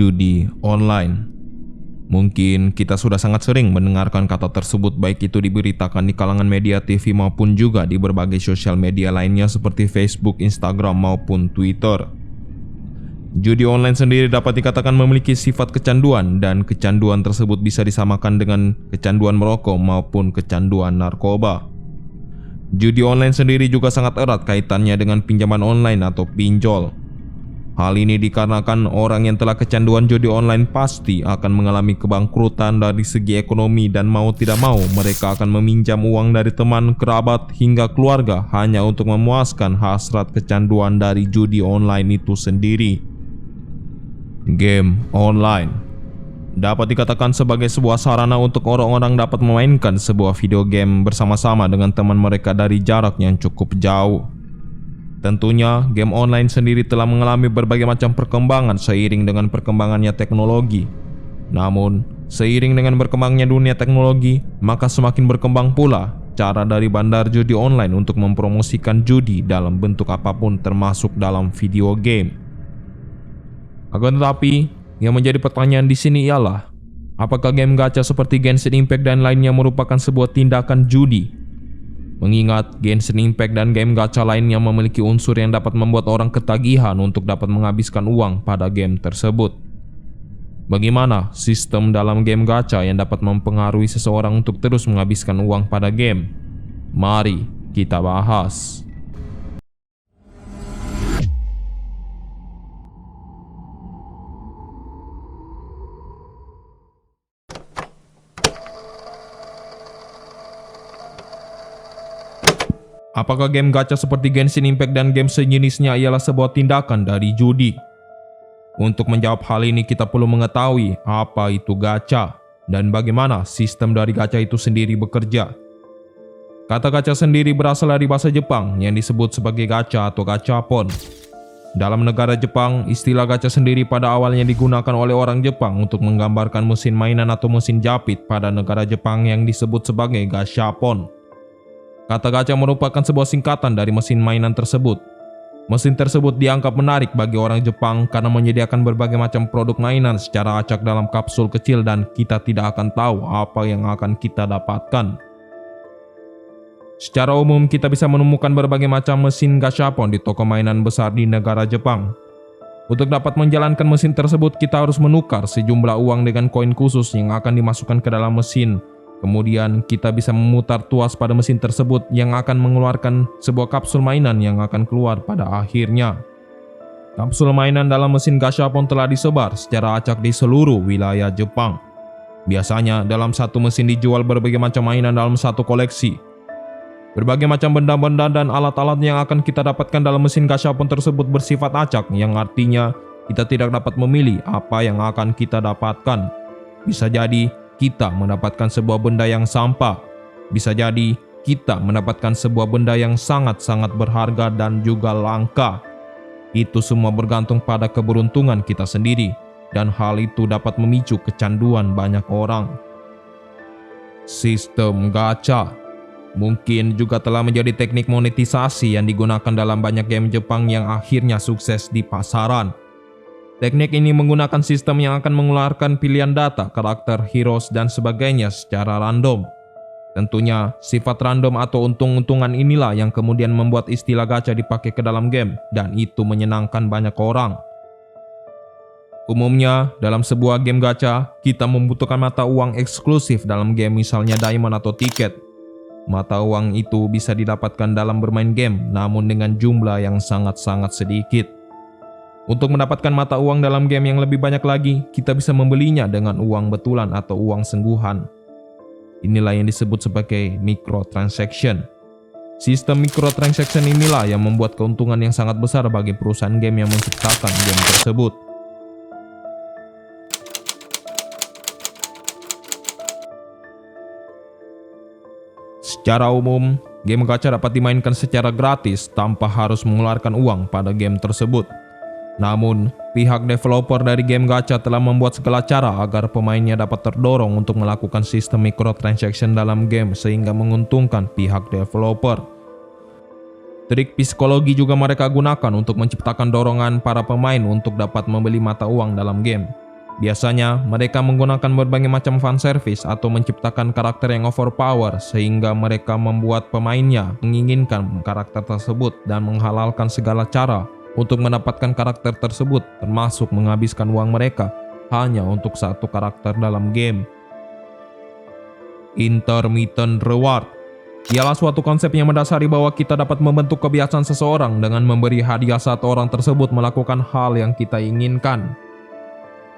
judi online. Mungkin kita sudah sangat sering mendengarkan kata tersebut, baik itu diberitakan di kalangan media TV maupun juga di berbagai sosial media lainnya seperti Facebook, Instagram maupun Twitter. Judi online sendiri dapat dikatakan memiliki sifat kecanduan, dan kecanduan tersebut bisa disamakan dengan kecanduan merokok maupun kecanduan narkoba. Judi online sendiri juga sangat erat kaitannya dengan pinjaman online atau pinjol. Hal ini dikarenakan orang yang telah kecanduan judi online pasti akan mengalami kebangkrutan dari segi ekonomi, dan mau tidak mau mereka akan meminjam uang dari teman, kerabat, hingga keluarga hanya untuk memuaskan hasrat kecanduan dari judi online itu sendiri. Game online dapat dikatakan sebagai sebuah sarana untuk orang-orang dapat memainkan sebuah video game bersama-sama dengan teman mereka dari jarak yang cukup jauh. Tentunya, game online sendiri telah mengalami berbagai macam perkembangan seiring dengan perkembangannya teknologi. Namun, seiring dengan berkembangnya dunia teknologi, maka semakin berkembang pula cara dari bandar judi online untuk mempromosikan judi dalam bentuk apapun, termasuk dalam video game. Akan tetapi, yang menjadi pertanyaan di sini ialah, apakah game gacha seperti Genshin Impact dan lainnya merupakan sebuah tindakan judi? Mengingat Genshin Impact dan game gacha lainnya memiliki unsur yang dapat membuat orang ketagihan untuk dapat menghabiskan uang pada game tersebut. Bagaimana sistem dalam game gacha yang dapat mempengaruhi seseorang untuk terus menghabiskan uang pada game? Mari kita bahas. Apakah game gacha seperti Genshin Impact dan game sejenisnya ialah sebuah tindakan dari judi? Untuk menjawab hal ini, kita perlu mengetahui apa itu gacha dan bagaimana sistem dari gacha itu sendiri bekerja. Kata gacha sendiri berasal dari bahasa Jepang yang disebut sebagai gacha atau gachapon. Dalam negara Jepang, istilah gacha sendiri pada awalnya digunakan oleh orang Jepang untuk menggambarkan mesin mainan atau mesin japit pada negara Jepang yang disebut sebagai gashapon. Kata gacha merupakan sebuah singkatan dari mesin mainan tersebut. Mesin tersebut dianggap menarik bagi orang Jepang karena menyediakan berbagai macam produk mainan secara acak dalam kapsul kecil, dan kita tidak akan tahu apa yang akan kita dapatkan. Secara umum, kita bisa menemukan berbagai macam mesin gashapon di toko mainan besar di negara Jepang. Untuk dapat menjalankan mesin tersebut, kita harus menukar sejumlah uang dengan koin khusus yang akan dimasukkan ke dalam mesin. Kemudian kita bisa memutar tuas pada mesin tersebut yang akan mengeluarkan sebuah kapsul mainan yang akan keluar pada akhirnya. Kapsul mainan dalam mesin gashapon telah disebar secara acak di seluruh wilayah Jepang. Biasanya dalam satu mesin dijual berbagai macam mainan dalam satu koleksi. Berbagai macam benda-benda dan alat-alat yang akan kita dapatkan dalam mesin gashapon tersebut bersifat acak, yang artinya kita tidak dapat memilih apa yang akan kita dapatkan. Bisa jadi kita mendapatkan sebuah benda yang sampah. Bisa jadi kita mendapatkan sebuah benda yang sangat-sangat berharga dan juga langka. Itu semua bergantung pada keberuntungan kita sendiri, dan hal itu dapat memicu kecanduan banyak orang. Sistem gacha mungkin juga telah menjadi teknik monetisasi yang digunakan dalam banyak game Jepang yang akhirnya sukses di pasaran. Teknik ini menggunakan sistem yang akan mengeluarkan pilihan data, karakter, heroes, dan sebagainya secara random. Tentunya, sifat random atau untung-untungan inilah yang kemudian membuat istilah gacha dipakai ke dalam game, dan itu menyenangkan banyak orang. Umumnya, dalam sebuah game gacha, kita membutuhkan mata uang eksklusif dalam game, misalnya diamond atau tiket. Mata uang itu bisa didapatkan dalam bermain game, namun dengan jumlah yang sangat-sangat sedikit. Untuk mendapatkan mata uang dalam game yang lebih banyak lagi, kita bisa membelinya dengan uang betulan atau uang sengguhan. Inilah yang disebut sebagai microtransaction. Sistem microtransaction inilah yang membuat keuntungan yang sangat besar bagi perusahaan game yang menciptakan game tersebut. Secara umum, game gacha dapat dimainkan secara gratis tanpa harus mengeluarkan uang pada game tersebut. Namun, pihak developer dari game gacha telah membuat segala cara agar pemainnya dapat terdorong untuk melakukan sistem microtransaction dalam game sehingga menguntungkan pihak developer. Trik psikologi juga mereka gunakan untuk menciptakan dorongan para pemain untuk dapat membeli mata uang dalam game. Biasanya, mereka menggunakan berbagai macam fan service atau menciptakan karakter yang overpower sehingga mereka membuat pemainnya menginginkan karakter tersebut dan menghalalkan segala cara untuk mendapatkan karakter tersebut, termasuk menghabiskan uang mereka hanya untuk satu karakter dalam game. Intermittent reward ialah suatu konsep yang mendasari bahwa kita dapat membentuk kebiasaan seseorang dengan memberi hadiah saat orang tersebut melakukan hal yang kita inginkan.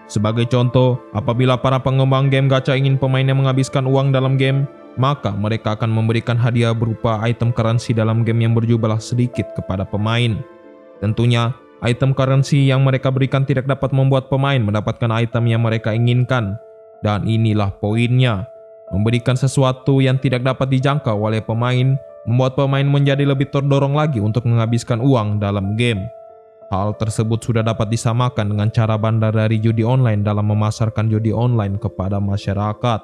Sebagai contoh, apabila para pengembang game gacha ingin pemainnya menghabiskan uang dalam game, maka mereka akan memberikan hadiah berupa item currency dalam game yang berjumlah sedikit kepada pemain. Tentunya, item currency yang mereka berikan tidak dapat membuat pemain mendapatkan item yang mereka inginkan. Dan inilah poinnya. Memberikan sesuatu yang tidak dapat dijangkau oleh pemain membuat pemain menjadi lebih terdorong lagi untuk menghabiskan uang dalam game. Hal tersebut sudah dapat disamakan dengan cara bandar dari judi online dalam memasarkan judi online kepada masyarakat.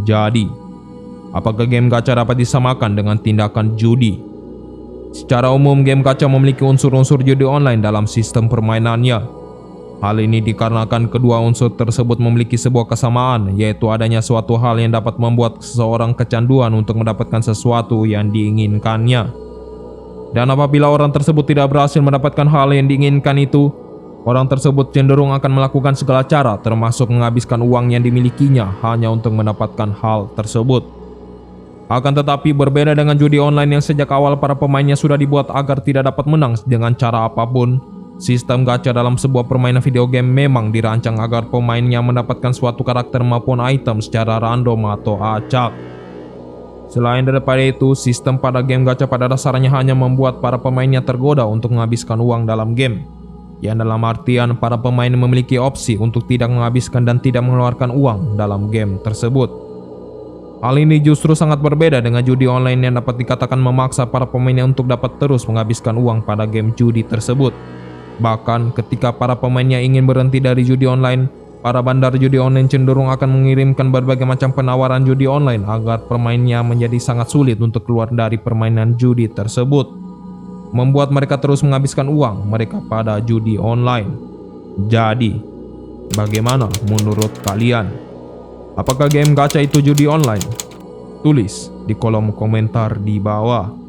Jadi, apakah game gacha dapat disamakan dengan tindakan judi? Secara umum, game gacha memiliki unsur-unsur judi online dalam sistem permainannya. Hal ini dikarenakan kedua unsur tersebut memiliki sebuah kesamaan, yaitu adanya suatu hal yang dapat membuat seseorang kecanduan untuk mendapatkan sesuatu yang diinginkannya. Dan apabila orang tersebut tidak berhasil mendapatkan hal yang diinginkan itu, orang tersebut cenderung akan melakukan segala cara, termasuk menghabiskan uang yang dimilikinya hanya untuk mendapatkan hal tersebut. Akan tetapi berbeda dengan judi online yang sejak awal para pemainnya sudah dibuat agar tidak dapat menang dengan cara apapun, sistem gacha dalam sebuah permainan video game memang dirancang agar pemainnya mendapatkan suatu karakter maupun item secara random atau acak. Selain daripada itu, sistem pada game gacha pada dasarnya hanya membuat para pemainnya tergoda untuk menghabiskan uang dalam game. Yang dalam artian para pemain memiliki opsi untuk tidak menghabiskan dan tidak mengeluarkan uang dalam game tersebut. Hal ini justru sangat berbeda dengan judi online yang dapat dikatakan memaksa para pemainnya untuk dapat terus menghabiskan uang pada game judi tersebut. Bahkan ketika para pemainnya ingin berhenti dari judi online, para bandar judi online cenderung akan mengirimkan berbagai macam penawaran judi online agar pemainnya menjadi sangat sulit untuk keluar dari permainan judi tersebut, membuat mereka terus menghabiskan uang mereka pada judi online. Jadi, bagaimana menurut kalian? Apakah game gacha itu judi online? Tulis di kolom komentar di bawah.